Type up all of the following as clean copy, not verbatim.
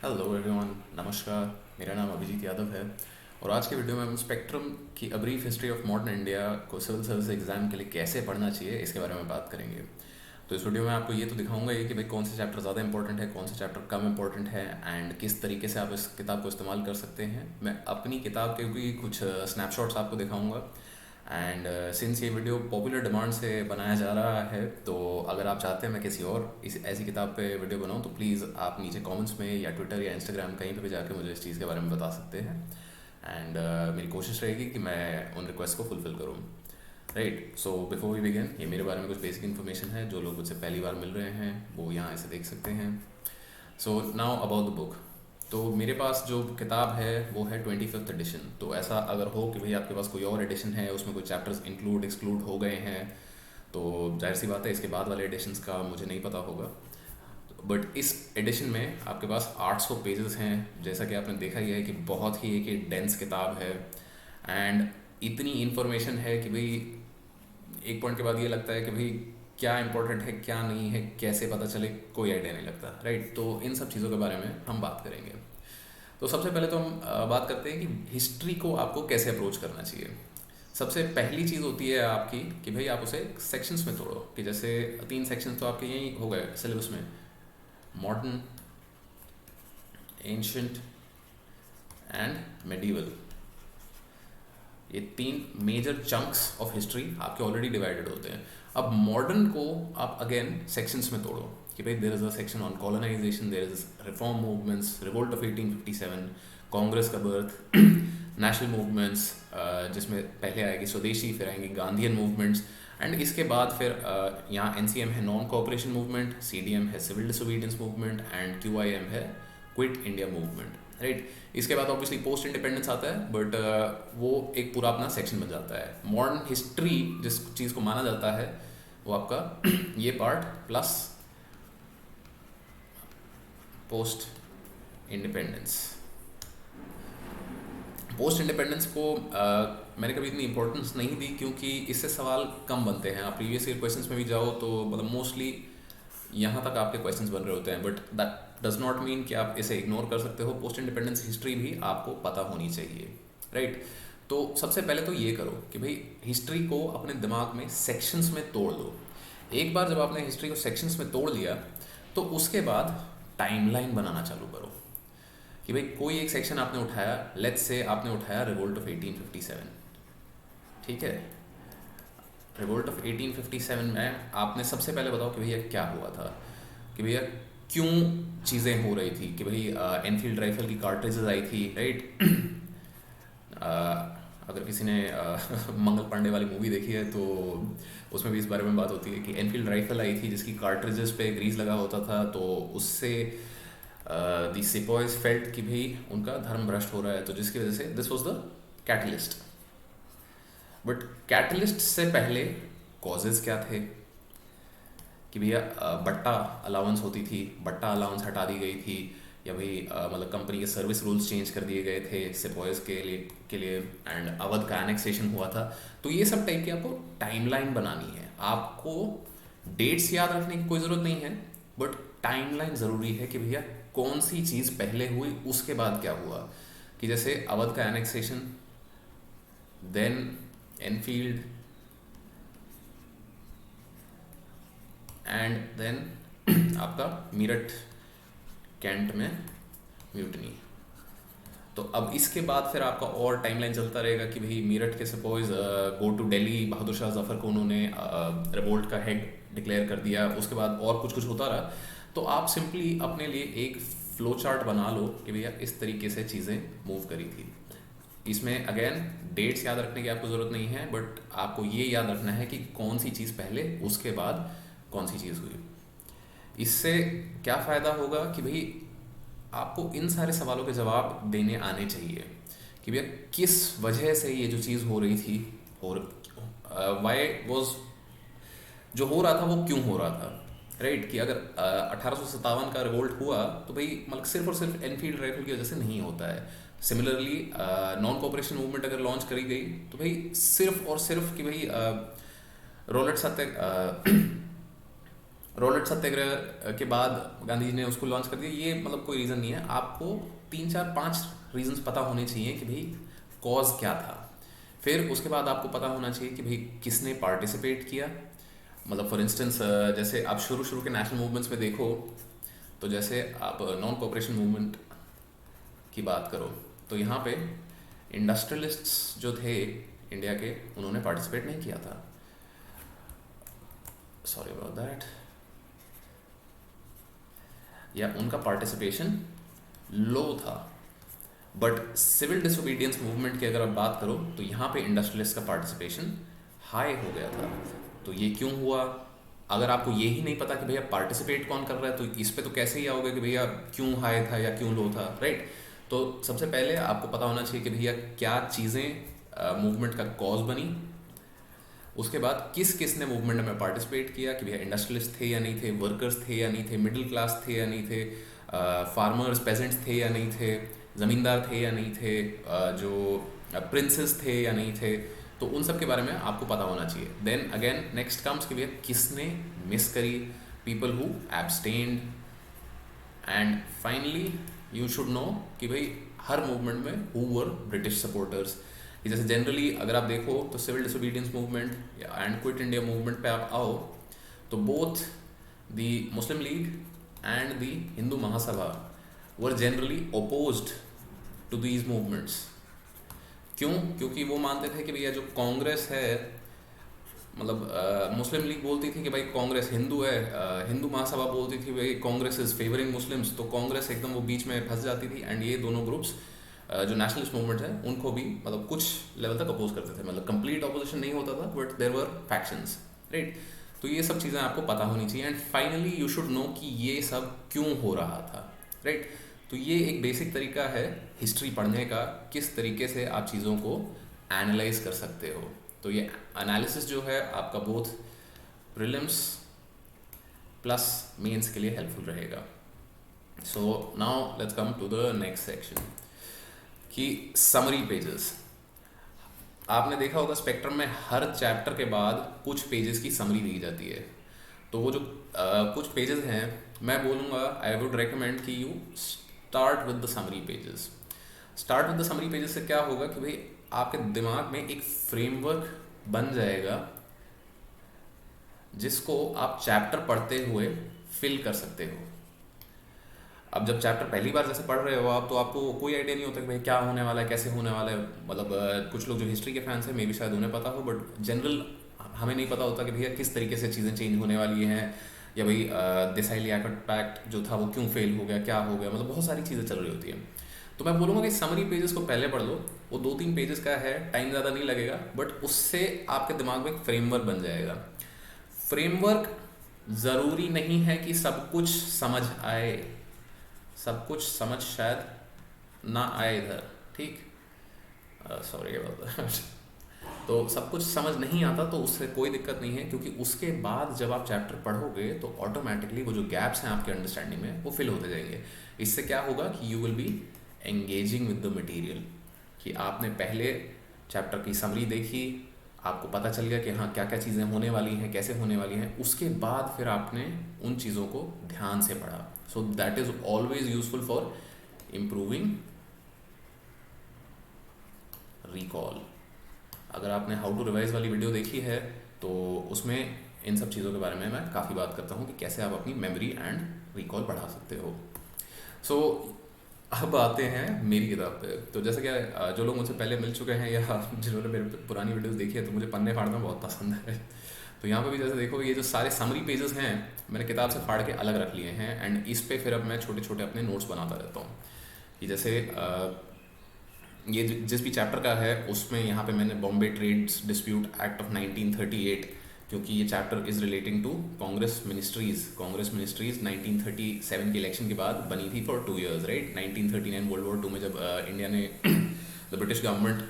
Hello everyone, नमस्कार। मेरा नाम अभिजीत यादव है और आज के वीडियो में हम स्पेक्ट्रम की a brief history of modern India को सिविल सर्विस एग्जाम के लिए कैसे पढ़ना चाहिए इसके बारे में बात करेंगे। तो इस वीडियो में आपको ये तो दिखाऊंगा ये कि भाई कौन से चैप्टर ज़्यादा इंपॉर्टेंट है, कौन से चैप्टर कम इंपॉर्टेंट है एंड किस तरीके से आप इस किताब को इस्तेमाल कर सकते हैं। मैं अपनी किताब के भी कुछ स्नैपशॉट्स आपको दिखाऊंगा एंड सिंस ये वीडियो पॉपुलर डिमांड से बनाया जा रहा है, तो अगर आप चाहते हैं मैं किसी और इस ऐसी किताब पे वीडियो बनाऊं तो प्लीज़ आप नीचे कमेंट्स में या ट्विटर या इंस्टाग्राम कहीं पे भी जाके मुझे इस चीज़ के बारे में बता सकते हैं एंड मेरी कोशिश रहेगी कि मैं उन रिक्वेस्ट को फुलफ़िल करूँ। Right, so before we begin, ये मेरे बारे में कुछ बेसिक इन्फॉर्मेशन है। जो लोग मुझसे पहली बार मिल रहे हैं वो यहाँ ऐसे देख सकते हैं। So now about the book. तो मेरे पास जो किताब है वो है 25th एडिशन। तो ऐसा अगर हो कि भाई आपके पास कोई और एडिशन है, उसमें कोई चैप्टर्स इंक्लूड एक्सक्लूड हो गए हैं, तो जाहिर सी बात है इसके बाद वाले एडिशन्स का मुझे नहीं पता होगा। बट इस एडिशन में आपके पास 800 पेजेस हैं, जैसा कि आपने देखा ही है कि बहुत ही एक डेंस किताब है एंड इतनी इन्फॉर्मेशन है कि भाई एक पॉइंट के बाद ये लगता है कि भाई क्या इंपॉर्टेंट है क्या नहीं है, कैसे पता चले, कोई आइडिया नहीं लगता। राइट, तो इन सब चीज़ों के बारे में हम बात करेंगे। तो सबसे पहले तो हम बात करते हैं कि हिस्ट्री को आपको कैसे अप्रोच करना चाहिए। सबसे पहली चीज़ होती है आपकी कि भाई आप उसे सेक्शंस में तोड़ो। कि जैसे 3 सेक्शंस तो आपके यही हो गए सिलेबस में, मॉडर्न, एंशंट एंड मेडिवल। ये 3 मेजर चंक्स ऑफ हिस्ट्री आपके ऑलरेडी डिवाइडेड होते हैं। अब मॉडर्न को आप अगेन सेक्शंस में तोड़ो कि भाई there is a section on colonisation, there is reform movements, revolt of 1857, Congress का बर्थ, नेशनल मूवमेंट्स, जिसमें पहले आएगी स्वदेशी, फिर आएंगी गांधीयन मूवमेंट्स एंड इसके बाद फिर यहाँ एनसीएम है नॉन कोऑपरेशन मूवमेंट, सीडीएम है सिविल डिसोबीडियंस मूवमेंट एंड क्यूआईएम है क्विट इंडिया मूवमेंट। राइट, इसके बाद ऑब्वियसली पोस्ट इंडिपेंडेंस आता है, बट वो एक पूरा अपना सेक्शन बन जाता है। मॉडर्न हिस्ट्री जिस चीज़ को माना जाता है वो आपका ये part plus post independence. Post independence को मैंने कभी इतनी इंपॉर्टेंस नहीं दी क्योंकि इससे सवाल कम बनते हैं। आप प्रीवियस ईयर क्वेश्चंस में भी जाओ तो मतलब मोस्टली यहाँ तक आपके क्वेश्चंस बन रहे होते हैं, but that does not mean कि आप इसे इग्नोर कर सकते हो। पोस्ट इंडिपेंडेंस हिस्ट्री भी आपको पता होनी चाहिए। राइट, तो सबसे पहले तो ये करो कि भाई हिस्ट्री को अपने दिमाग में सेक्शंस में तोड़ लो। एक बार जब आपने हिस्ट्री को सेक्शंस में तोड़ लिया तो उसके बाद टाइमलाइन बनाना चालू करो कि भाई कोई एक सेक्शन आपने उठाया, लेट्स से आपने उठाया रिवोल्ट ऑफ 1857। ठीक है, रिवोल्ट ऑफ 1857 में आपने सबसे पहले बताओ कि भैया क्या हुआ था, कि भैया क्यों चीज़ें हो रही थी, कि भाई एनफील्ड राइफल की कार्ट्रिजेज आई थी। राइट, अगर किसी ने मंगल पांडे वाली मूवी देखी है तो उसमें भी इस बारे में बात होती है कि एनफील्ड राइफल आई थी जिसकी कार्ट्रिजेस पे ग्रीस लगा होता था, तो उससे दी सिपॉयज फेल्ट कि भाई उनका धर्म भ्रष्ट हो रहा है, तो जिसकी वजह से this was the catalyst. But catalyst से पहले कॉजेज क्या थे कि भैया बट्टा अलाउंस होती थी, बट्टा अलाउंस हटा दी गई थी, या भाई मतलब कंपनी के सर्विस रूल्स चेंज कर दिए गए थे सिपॉयज के लिए एंड अवध का एनेक्सेशन हुआ था। तो ये सब टाइप की आपको टाइमलाइन बनानी है। आपको डेट्स याद रखने की कोई ज़रूरत नहीं है, बट टाइमलाइन ज़रूरी है कि भैया कौन सी चीज़ पहले हुई उसके बाद क्या हुआ। कि जैसे अवध का annexation, then Enfield and then आपका मीरठ कैंट में म्यूटनी। तो अब इसके बाद फिर आपका और टाइमलाइन चलता रहेगा कि भाई मीरठ के suppose go to Delhi, Bahadur Shah Zafar को उन्होंने रिवोल्ट का हेड डिक्लेयर कर दिया, उसके बाद और कुछ कुछ होता रहा। तो आप सिंपली अपने लिए एक फ्लो चार्ट बना लो कि भैया इस तरीके से चीज़ें मूव करी थी। इसमें अगेन डेट्स याद रखने की आपको ज़रूरत नहीं है, बट आपको ये याद रखना है कि कौन सी चीज़ पहले, उसके बाद कौन सी चीज़ हुई। इससे क्या फ़ायदा होगा कि भाई आपको इन सारे सवालों के जवाब देने आने चाहिए कि भैया किस वजह से ये जो चीज़ हो रही थी और वाई वॉज, जो हो रहा था वो क्यों हो रहा था। राइट, कि अगर 1857 का रिवोल्ट हुआ तो भाई मतलब सिर्फ और सिर्फ एनफील्ड राइफल की वजह से नहीं होता है। सिमिलरली नॉन कोऑपरेशन मूवमेंट अगर लॉन्च करी गई तो भाई सिर्फ और सिर्फ कि भाई रॉलेट सत्य रॉलेट सत्याग्रह के बाद गांधी जी ने उसको लॉन्च कर दिया, ये मतलब कोई रीज़न नहीं है। आपको 3 4 5 रीजंस पता होने चाहिए कि भाई कॉज क्या था। फिर उसके बाद आपको पता होना चाहिए कि भाई किसने पार्टिसिपेट किया। मतलब फॉर इंस्टेंस जैसे आप शुरू शुरू के नेशनल मूवमेंट्स में देखो, तो जैसे आप नॉन कोऑपरेशन मूवमेंट की बात करो, तो यहाँ पे इंडस्ट्रियलिस्ट्स जो थे इंडिया के, उन्होंने पार्टिसिपेट नहीं किया था। Sorry about that. या उनका पार्टिसिपेशन लो था। बट सिविल डिसोबीडियंस मूवमेंट की अगर आप बात करो, तो यहाँ पे इंडस्ट्रियलिस्ट का पार्टिसिपेशन हाई हो गया था। तो ये क्यों हुआ? अगर आपको ये ही नहीं पता कि भैया पार्टिसिपेट कौन कर रहा है, तो इस पे तो कैसे ही आओगे कि भैया क्यों हाई था या क्यों लो था, राइट? तो सबसे पहले आपको पता होना चाहिए कि भैया क्या चीज़ें मूवमेंट का कॉज बनी। उसके बाद किस किस ने मूवमेंट में पार्टिसिपेट किया, कि भैया इंडस्ट्रियलिस्ट थे या नहीं थे, वर्कर्स थे या नहीं थे, मिडिल क्लास थे या नहीं थे, फार्मर्स पेजेंट्स थे या नहीं थे, ज़मींदार थे या नहीं थे, जो प्रिंसेस थे या नहीं थे। तो उन सब के बारे में आपको पता होना चाहिए। देन अगेन नेक्स्ट कम्स कि भैया किसने मिस करी, people who abstained. And finally you should know कि भाई हर मूवमेंट में हु वर ब्रिटिश सपोर्टर्स। जैसे जनरली अगर आप देखो तो civil disobedience movement and quit India movement पे आप आओ, तो both the Muslim League and the Hindu Mahasabha were generally opposed to these movements. क्यों? क्योंकि वो मानते थे कि भैया जो कांग्रेस है, मतलब मुस्लिम लीग बोलती थी कि भाई कांग्रेस हिंदू है, हिंदू महासभा बोलती थी भाई कांग्रेस इज फेवरिंग मुस्लिम्स, तो कांग्रेस एकदम वो बीच में फंस जाती थी। एंड ये दोनों ग्रुप्स जो नेशनलिस्ट मूवमेंट है उनको भी मतलब कुछ लेवल तक अपोज करते थे। मतलब कंप्लीट अपोजिशन नहीं होता था, but there were factions, right? तो ये सब चीज़ें आपको पता होनी चाहिए। And finally you should know कि ये सब क्यों हो रहा था, राइट? तो ये एक बेसिक तरीका है हिस्ट्री पढ़ने का, किस तरीके से आप चीज़ों को एनालाइज कर सकते हो। तो ये एनालिसिस जो है आपका बोथ प्रीलिम्स प्लस मेंस के लिए हेल्पफुल रहेगा। So now let's come to the next section कि समरी पेजेस। आपने देखा होगा स्पेक्ट्रम में हर चैप्टर के बाद कुछ पेजेस की समरी दी जाती है। तो वो जो कुछ पेजेस हैं, मैं बोलूँगा आई वुड रेकमेंड कि you start with the summary pages. Start with the summary pages से क्या होगा कि भाई आपके दिमाग में एक फ्रेमवर्क बन जाएगा जिसको आप चैप्टर पढ़ते हुए फिल कर सकते हो। अब जब चैप्टर पहली बार जैसे पढ़ रहे हो आप, तो आपको कोई आइडिया नहीं होता कि भाई क्या होने वाला है, कैसे होने वाला है। मतलब कुछ लोग जो हिस्ट्री के फैंस हैं, मे भी शायद उन्हें पता हो, बट जनरल हमें नहीं पता होता कि भैया किस तरीके से चीज़ें चेंज होने वाली हैं, या भाई देसाई-लियाकत पैक्ट जो था वो क्यों फेल हो गया, क्या हो गया, मतलब बहुत सारी चीज़ें चल रही होती हैं। तो मैं बोलूँगा कि समरी पेजेस को पहले पढ़ लो। वो 2 3 पेजेस का है, टाइम ज़्यादा नहीं लगेगा, बट उससे आपके दिमाग में एक फ्रेमवर्क बन जाएगा। फ्रेमवर्क ज़रूरी नहीं है कि सब कुछ समझ आए, सब कुछ समझ शायद ना आए इधर, ठीक? Sorry about that. तो सब कुछ समझ नहीं आता तो उससे कोई दिक्कत नहीं है, क्योंकि उसके बाद जब आप चैप्टर पढ़ोगे तो ऑटोमेटिकली वो जो गैप्स हैं आपके अंडरस्टैंडिंग में वो फिल होते जाएंगे। इससे क्या होगा कि you will be engaging with the material, कि आपने पहले चैप्टर की समरी देखी, आपको पता चल गया कि हाँ क्या क्या चीज़ें होने वाली हैं, कैसे होने वाली हैं। उसके बाद फिर आपने उन चीज़ों को ध्यान से पढ़ा। So that is always useful for improving recall. अगर आपने हाउ टू रिवाइज वाली वीडियो देखी है तो उसमें इन सब चीज़ों के बारे में मैं काफ़ी बात करता हूँ कि कैसे आप अपनी मेमोरी एंड रिकॉल बढ़ा सकते हो। सो अब आते हैं मेरी किताब पे। तो जैसे कि जो लोग मुझसे पहले मिल चुके हैं या जिन्होंने मेरे पुरानी वीडियोस देखी है, तो मुझे पन्ने फाड़ना बहुत पसंद है। तो यहाँ पे भी जैसे देखो, ये जो सारे समरी पेजेस हैं मैंने किताब से फाड़ के अलग रख लिए हैं, एंड इस पे फिर अब मैं छोटे छोटे अपने नोट्स बनाता रहता हूँ। कि जैसे ये जिस भी चैप्टर का है उसमें यहाँ पे मैंने Bombay trades dispute act of 1938, क्योंकि ये chapter is relating to Congress ministries. Congress ministries 1937 के इलेक्शन के बाद बनी थी for 2 years, right? 1939 world war 2 में जब इंडिया ने the British government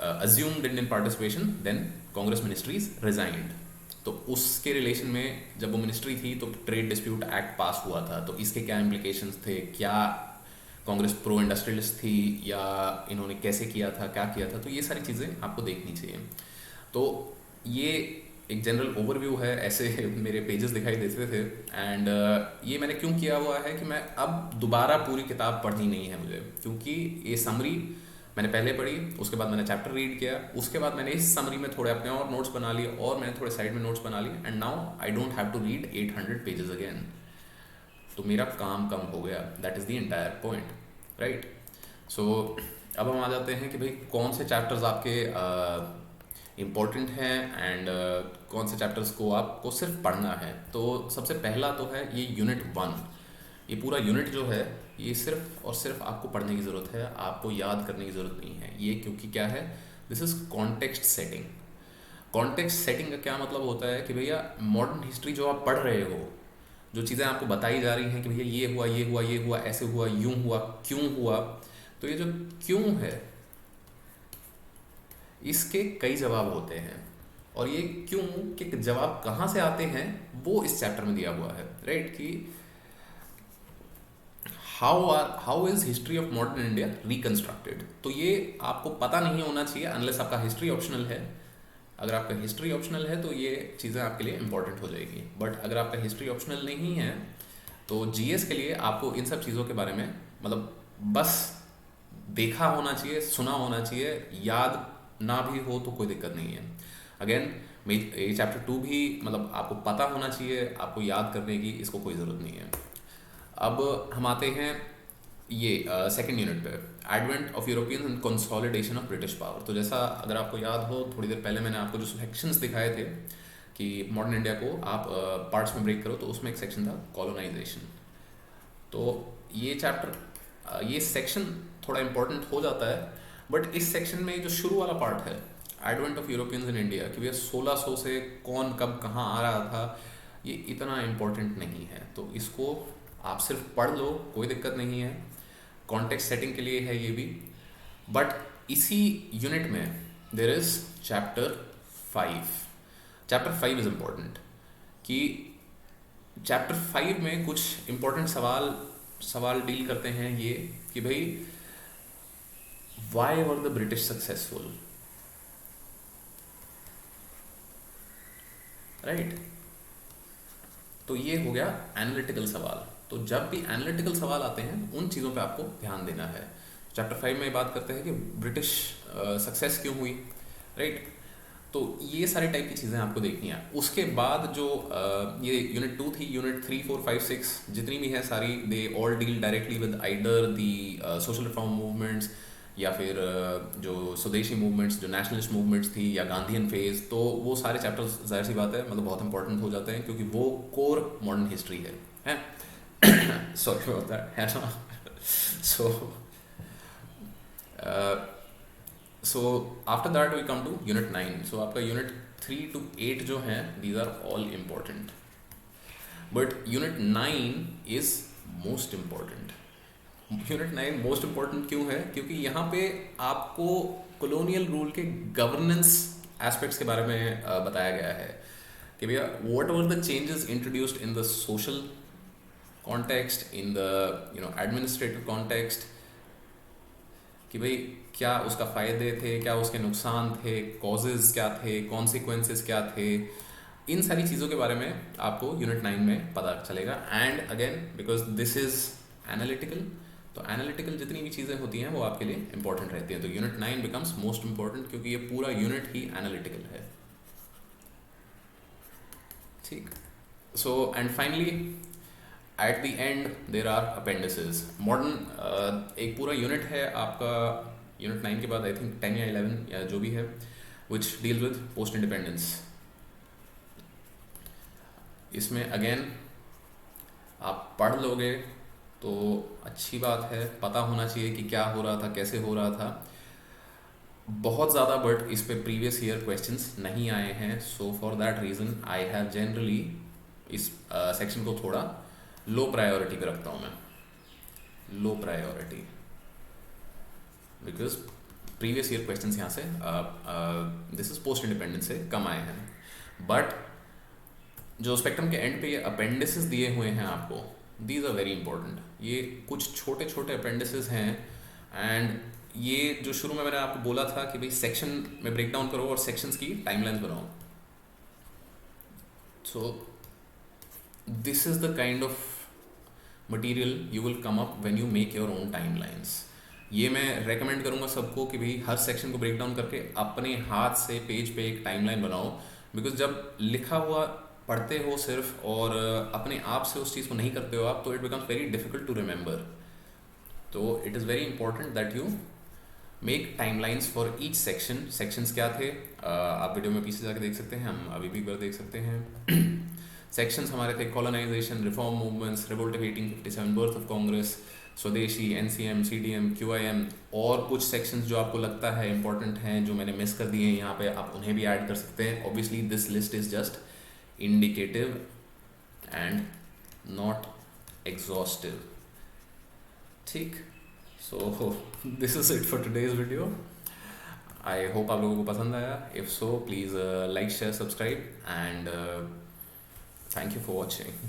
assumed Indian participation, then Congress ministries resigned. तो उसके रिलेशन में जब वो मिनिस्ट्री थी तो ट्रेड डिस्प्यूट एक्ट पास हुआ था। तो इसके क्या इम्प्लीकेशंस थे, क्या कांग्रेस प्रो इंडस्ट्रियलिस्ट थी, या इन्होंने कैसे किया था, क्या किया था, तो ये सारी चीज़ें आपको देखनी चाहिए। तो ये एक जनरल ओवरव्यू है, ऐसे मेरे पेजेस दिखाई देते थे। एंड ये मैंने क्यों किया हुआ है कि मैं अब दोबारा पूरी किताब पढ़नी नहीं है मुझे, क्योंकि ये समरी मैंने पहले पढ़ी, उसके बाद मैंने चैप्टर रीड किया, उसके बाद मैंने इस समरी में थोड़े अपने और नोट्स बना लिए, और मैंने थोड़े साइड में नोट्स बना लिए, and now I don't have to read 800 pages again. तो मेरा काम कम हो गया, that is the entire point, right. So अब हम आ जाते हैं कि भाई कौन से चैप्टर्स आपके इम्पोर्टेंट हैं, एंड कौन से चैप्टर्स को आपको सिर्फ पढ़ना है। तो सबसे पहला तो है ये यूनिट 1। ये पूरा यूनिट जो है ये सिर्फ और सिर्फ आपको पढ़ने की ज़रूरत है, आपको याद करने की ज़रूरत नहीं है ये, क्योंकि क्या है, this is context setting. Context setting का क्या मतलब होता है कि भैया मॉडर्न हिस्ट्री जो आप पढ़ रहे हो, जो चीज़ें आपको बताई जा रही हैं कि भैया ये हुआ, ये हुआ, ये हुआ, ऐसे हुआ, यूं हुआ, क्यों हुआ, तो ये जो क्यों है इसके कई जवाब होते हैं, और ये क्यों के जवाब कहाँ से आते हैं वो इस चैप्टर में दिया हुआ है, राइट। कि how is history of modern India reconstructed. तो ये आपको पता नहीं होना चाहिए अनलेस आपका हिस्ट्री ऑप्शनल है। अगर आपका हिस्ट्री ऑप्शनल है तो ये चीज़ें आपके लिए इंपॉर्टेंट हो जाएगी, बट अगर आपका हिस्ट्री ऑप्शनल नहीं है तो जीएस के लिए आपको इन सब चीज़ों के बारे में मतलब बस देखा होना चाहिए, सुना होना चाहिए, याद ना भी हो तो कोई दिक्कत नहीं है। अगेन ये चैप्टर 2 भी मतलब आपको पता होना चाहिए, आपको याद करने की इसको कोई ज़रूरत नहीं है। अब हम आते हैं ये सेकंड यूनिट पे, advent of Europeans and consolidation of British power. तो जैसा अगर आपको याद हो, थोड़ी देर पहले मैंने आपको जो सेक्शंस दिखाए थे कि मॉडर्न इंडिया को आप पार्ट्स में ब्रेक करो, तो उसमें एक सेक्शन था कॉलोनाइजेशन। तो ये चैप्टर ये सेक्शन थोड़ा इंपॉर्टेंट हो जाता है, बट इस सेक्शन में जो शुरू वाला पार्ट है advent of Europeans in India, कि भैया 1600 से कौन कब कहाँ आ रहा था, ये इतना इम्पोर्टेंट नहीं है। तो इसको आप सिर्फ पढ़ लो, कोई दिक्कत नहीं है, कॉन्टेक्स्ट सेटिंग के लिए है ये भी। बट इसी यूनिट में there is chapter 5। Chapter 5 is important, कि चैप्टर 5 में कुछ इम्पोर्टेंट सवाल डील करते हैं ये कि भाई why were the British successful, right. तो ये हो गया एनालिटिकल सवाल। तो जब भी एनालिटिकल सवाल आते हैं उन चीज़ों पे आपको ध्यान देना है। चैप्टर 5 में बात करते हैं कि ब्रिटिश सक्सेस क्यों हुई, राइट। तो ये सारे टाइप की चीज़ें आपको देखनी है। उसके बाद जो ये यूनिट 2 थी, यूनिट 3, 4, 5, 6 जितनी भी है सारी, they all deal directly with either the social reform movements, या फिर जो स्वदेशी मूवमेंट्स, जो नेशनलिस्ट मूवमेंट्स थी, या गांधीयन फेज। तो वो सारे चैप्टर्स जाहिर सी बात है मतलब बहुत इंपॉर्टेंट हो जाते हैं, क्योंकि वो कोर मॉडर्न हिस्ट्री है सॉरी अबाउट दैट, है ना। So after that we come to unit 9। सो आपका यूनिट 3 to 8 जो हैं, these are all important, but unit 9 is most important. Unit 9 most important क्यों है, क्योंकि यहाँ पे आपको कॉलोनियल रूल के गवर्नेंस एस्पेक्ट्स के बारे में बताया गया है कि भैया what were the changes introduced in the social context, in the administrative context, कि भाई क्या उसका फ़ायदे थे, क्या उसके नुकसान थे, कॉजेज़ क्या थे, कॉन्सिक्वेंसेस क्या थे। इन सारी चीज़ों के बारे में आपको यूनिट 9 में पता चलेगा। And again because this is analytical, तो एनालिटिकल जितनी भी चीज़ें होती हैं वो आपके लिए इंपॉर्टेंट रहती हैं। तो यूनिट 9 बिकम्स मोस्ट इंपॉर्टेंट, क्योंकि ये पूरा यूनिट ही एनालिटिकल है, ठीक। So and finally at the end there are appendices. Modern एक पूरा यूनिट है आपका यूनिट 9 के बाद, आई थिंक 10 या 11 या जो भी है, which deal with post independence. इसमें अगेन आप पढ़ लोगे तो अच्छी बात है, पता होना चाहिए कि क्या हो रहा था, कैसे हो रहा था बहुत ज़्यादा, बट इस पे प्रीवियस ईयर क्वेश्चंस नहीं आए हैं। So for that reason I have generally इस सेक्शन को थोड़ा लो प्रायोरिटी पे रखता हूँ मैं, low priority, because previous year questions यहाँ से दिस इज पोस्ट इंडिपेंडेंस से कम आए हैं। बट जो स्पेक्ट्रम के एंड पे ये अपेंडिसेस दिए हुए हैं आपको, दीज आर वेरी इंपॉर्टेंट। ये कुछ छोटे छोटे अपेंडिसेस हैं, एंड ये जो शुरू में मैंने आपको बोला था कि भाई सेक्शन में ब्रेक डाउन करो और सेक्शंस की टाइमलाइंस बनाओ, सो this is the kind of material you will come up when you make your own timelines. ये मैं रेकमेंड करूँगा सबको कि भाई हर सेक्शन को ब्रेक डाउन करके अपने हाथ से पेज पे एक टाइमलाइन बनाओ। बिकॉज जब लिखा हुआ पढ़ते हो सिर्फ और अपने आप से उस चीज़ को नहीं करते हो आप, तो it becomes very difficult to remember. तो it is very important that you make timelines for each section. Sections क्या थे आप वीडियो में पीछे जाके देख सकते हैं, हम अभी भी एक बार देख सकते हैं। सेक्शंस हमारे थे colonisation, reform movements, revolt of 1857, birth of Congress, Swadeshi, NCM, CDM, क्यूआईएम, और कुछ सेक्शंस जो आपको लगता है इंपॉर्टेंट हैं जो मैंने मिस कर दिए हैं यहाँ पे, आप उन्हें भी ऐड कर सकते हैं। Obviously this list is just indicative and not exhaustive. ठीक, so this is it for today's video. I hope आप लोगों को पसंद आया। If so please like, share, subscribe and thank you for watching.